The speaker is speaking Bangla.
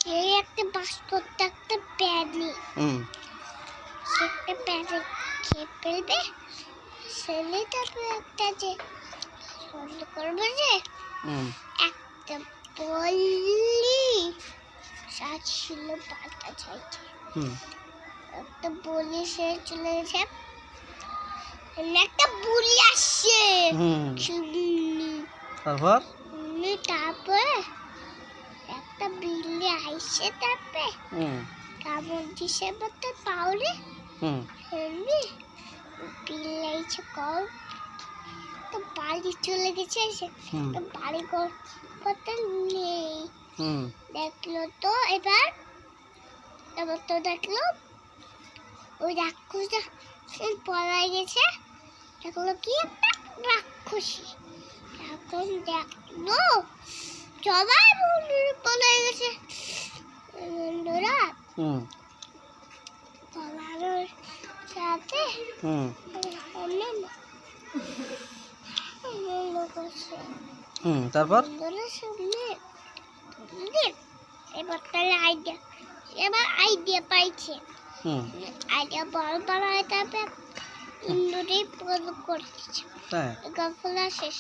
এই একটা বাস করতে একটা প্যানি সে একটা প্যানি খেয়ে ফেলবে ছেলে তারপরে একটা যে বন্ধ করবে যে একটা বললি ছিল পাল্টা চাইছে একটা বলি সে চলে গেছে একটা বুলি আসছে তারপরে একটা বিল্লি আইসে তারপরে কামড় দিছে বলতে পাউরে হেলবি বিল্লি আইছে কল তো বাড়ি চলে গেছে তো বাড়ি করতে নেই দেখলো তো এবার তো দেখলো ওই রাক্ষসটা পলাই গেছে দেখলো কি একটা রাক্ষসী এখন দেখলো সবাই পলাই গেছে বন্ধুরা পলানোর সাথে তারপর এবার তাহলে আইডিয়া পাইছে আইডিয়া বড় বড় হয় তারপরে ইন্দুরে প্রয়োগ করছে গল্পটা শেষ।